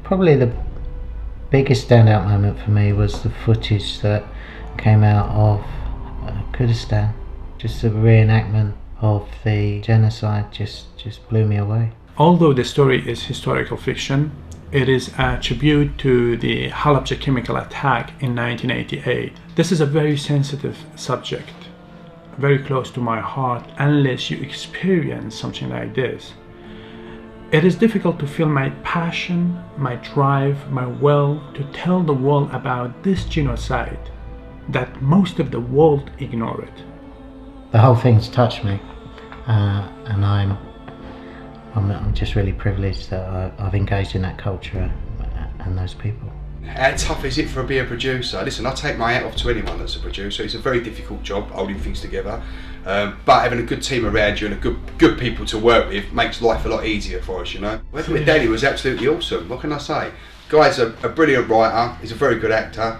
Probably the biggest standout moment for me was the footage that came out of Kurdistan. Just the reenactment of the genocide just blew me away. Although the story is historical fiction, it is a tribute to the Halabja chemical attack in 1988. This is a very sensitive subject, very close to my heart unless you experience something like this. It is difficult to feel my passion, my drive, my will to tell the world about this genocide that most of the world ignore it. The whole thing's touched me, and I'm just really privileged that I've engaged in that culture and those people. How tough is it for being a producer? Listen, I take my hat off to anyone that's a producer. It's a very difficult job, holding things together. But having a good team around you and a good people to work with makes life a lot easier for us, you know. Working with Danny was absolutely awesome. What can I say? Guy's a brilliant writer. He's a very good actor.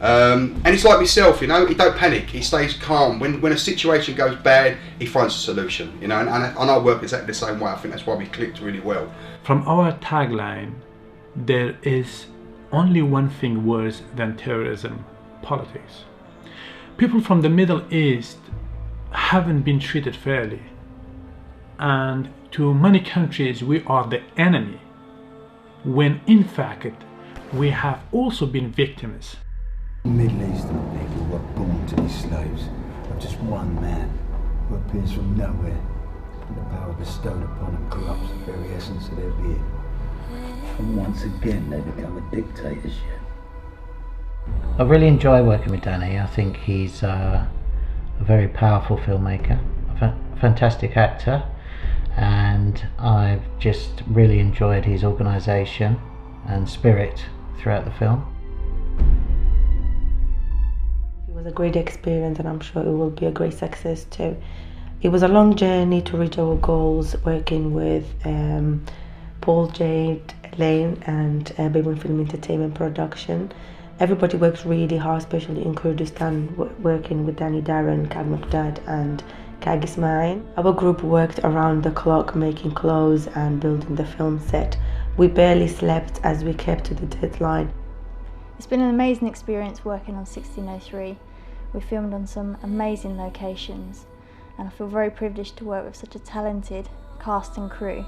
And he's like myself, you know. He don't panic. He stays calm. When a situation goes bad, he finds a solution, you know. And I work exactly the same way. I think that's why we clicked really well. From our tagline, there is only one thing worse than terrorism: politics. People from the Middle East haven't been treated fairly, and to many countries we are the enemy, when in fact we have also been victims. Middle Eastern people were born to be slaves of just one man who appears from nowhere, and the power bestowed upon him corrupts the very essence of their being. And once again they become a dictatorship. I really enjoy working with Danny. I think he's a very powerful filmmaker, a fantastic actor, and I've just really enjoyed his organisation and spirit throughout the film. It was a great experience, and I'm sure it will be a great success too. It was a long journey to reach our goals, working with Paul, Jade, Elaine and Babel Film Entertainment Production. Everybody works really hard, especially in Kurdistan, working with Danny, Darren, Kag Muqdad and Kag Ismail. Our group worked around the clock making clothes and building the film set. We barely slept as we kept to the deadline. It's been an amazing experience working on 1603. We filmed on some amazing locations, and I feel very privileged to work with such a talented cast and crew.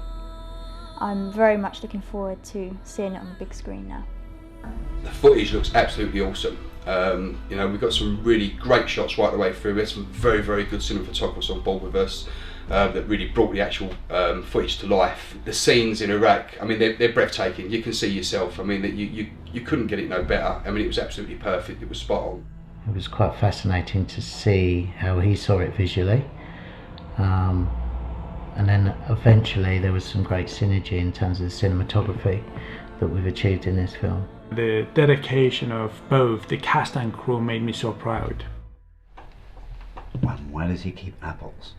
I'm very much looking forward to seeing it on the big screen now. The footage looks absolutely awesome. You know, we've got some really great shots right the way through. We had some very good cinematographers on board with us that really brought the actual footage to life. The scenes in Iraq, I mean, they're breathtaking. You can see yourself. I mean, you couldn't get it no better. I mean, it was absolutely perfect. It was spot on. It was quite fascinating to see how he saw it visually. And then eventually there was some great synergy in terms of the cinematography that we've achieved in this film. The dedication of both the cast and crew made me so proud. Why does he keep apples?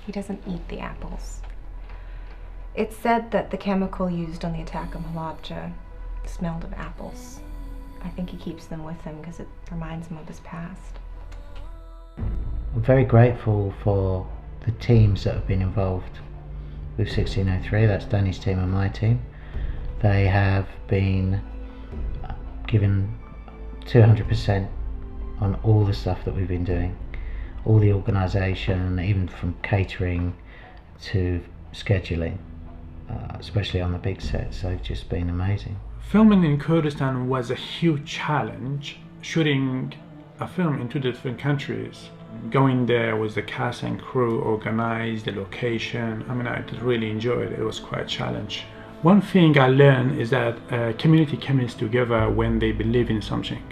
He doesn't eat the apples. It's said that the chemical used on the attack on Halabja smelled of apples. I think he keeps them with him because it reminds him of his past. I'm very grateful for the teams that have been involved with 1603. That's Danny's team and my team. They have been given 200% on all the stuff that we've been doing, all the organisation, even from catering to scheduling, especially on the big sets. They've just been amazing. Filming in Kurdistan was a huge challenge. Shooting a film in two different countries, going there with the cast and crew, organized the location. I mean, I did really enjoy it. It was quite a challenge. One thing I learned is that a community comes together when they believe in something.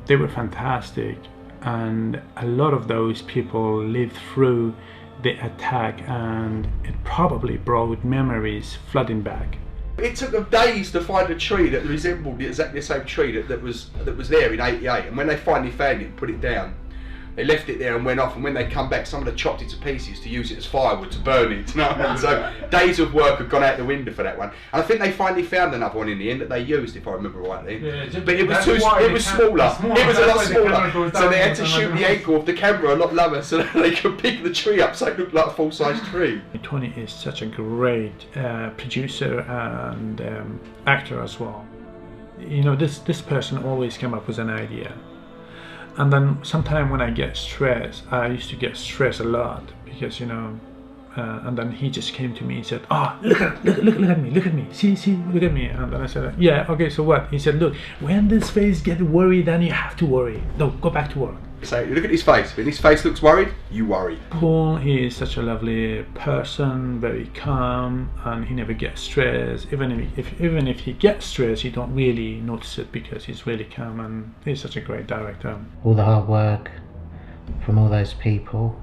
They were fantastic, and a lot of those people lived through the attack, and it probably brought memories flooding back. It took them days to find a tree that resembled exactly the same tree that was there in '88, and when they finally found it and put it down, They left it there and went off, and when they come back, someone had chopped it to pieces to use it as firewood to burn it. You know what I mean? So days of work had gone out the window for that one. And I think they finally found another one in the end that they used, if I remember rightly. Yeah, but it was smaller. It was a lot smaller. So they had to shoot the angle of the camera a lot lower so that they could pick the tree up so it looked like a full-size tree. Tony is such a great producer and actor as well. You know, this person always came up with an idea. And then sometimes when I get stressed, I used to get stressed a lot because, you know, and then he just came to me and said, "Oh, look at me, see, look at me." And then I said, "Yeah, okay, so what?" He said, "Look, when this face gets worried, then you have to worry. No, go back to work." So look at his face. When his face looks worried, you worry. Paul, he is such a lovely person, very calm, and he never gets stressed. Even if he gets stressed, you don't really notice it because he's really calm, and he's such a great director. All the hard work from all those people,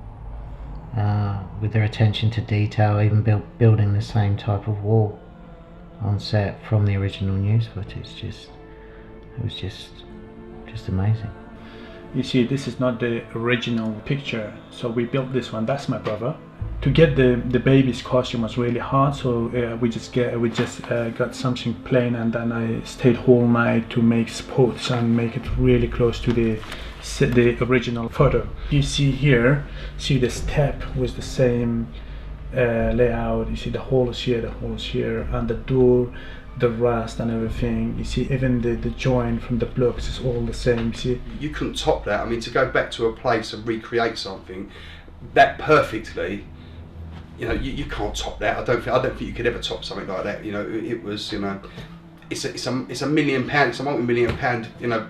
with their attention to detail, even building the same type of wall on set from the original news footage. It was just amazing. You see, this is not the original picture, so we built this one. That's my brother. To get the baby's costume was really hard, so we just got something plain, and then I stayed whole night to make spots and make it really close to the original photo. You see here, see the step with the same layout. You see the holes here, and the door, the rust and everything. You see even the joint from the blocks is all the same. You see, you couldn't top that. I mean, to go back to a place and recreate something that perfectly, you know, you can't top that. I don't think you could ever top something like that. You know, it was, you know, it's a £1 million, it's a multi-million-pound, you know,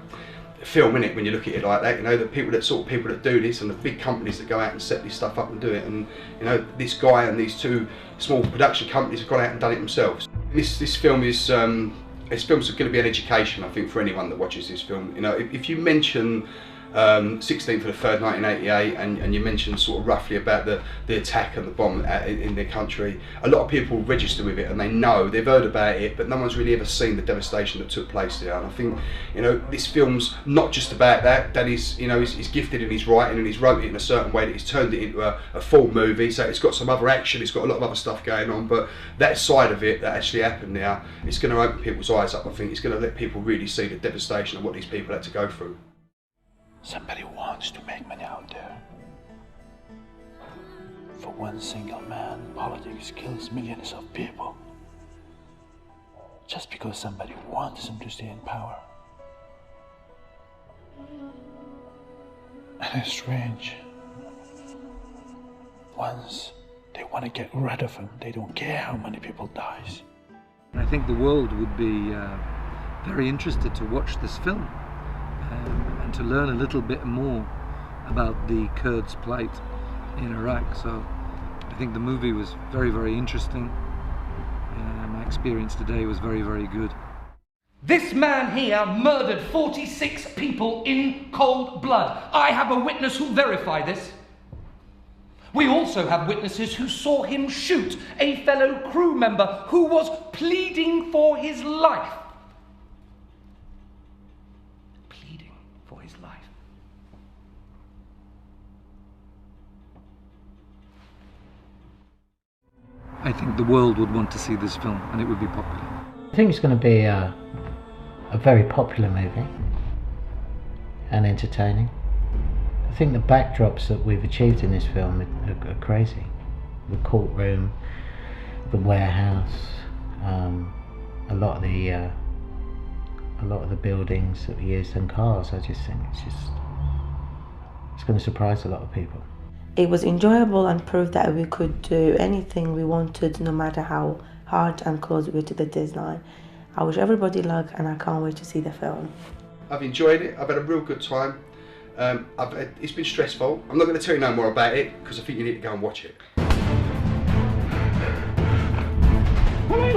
film, in it, when you look at it like that. You know, the people that do this, and the big companies that go out and set this stuff up and do it, and you know, this guy and these two small production companies have gone out and done it themselves. This film is this film's going to be an education, I think, for anyone that watches this film. You know, if you mention 16th of the 3rd 1988 and you mentioned sort of roughly about the attack and the bomb in their country, a lot of people register with it and they know, they've heard about it, but no one's really ever seen the devastation that took place there. And I think, you know, this film's not just about that. That is, you know, he's gifted in his writing, and he's wrote it in a certain way that he's turned it into a full movie. So it's got some other action, it's got a lot of other stuff going on, but that side of it that actually happened now, it's going to open people's eyes up. I think it's going to let people really see the devastation of what these people had to go through. Somebody wants to make money out there. For one single man, politics kills millions of people. Just because somebody wants them to stay in power. And it's strange. Once they want to get rid of him, they don't care how many people dies. I think the world would be very interested to watch this film. And to learn a little bit more about the Kurds' plight in Iraq. So I think the movie was very, very interesting. My experience today was very, very good. This man here murdered 46 people in cold blood. I have a witness who'll verify this. We also have witnesses who saw him shoot a fellow crew member who was pleading for his life. For his life. I think the world would want to see this film, and it would be popular. I think it's going to be a very popular movie and entertaining. I think the backdrops that we've achieved in this film are crazy. The courtroom, the warehouse, a lot of the buildings that we used and cars. I just think it's going to surprise a lot of people. It was enjoyable and proved that we could do anything we wanted, no matter how hard and close we were to the deadline. I wish everybody luck, and I can't wait to see the film. I've enjoyed it. I've had a real good time. It's been stressful. I'm not going to tell you no more about it because I think you need to go and watch it. Police!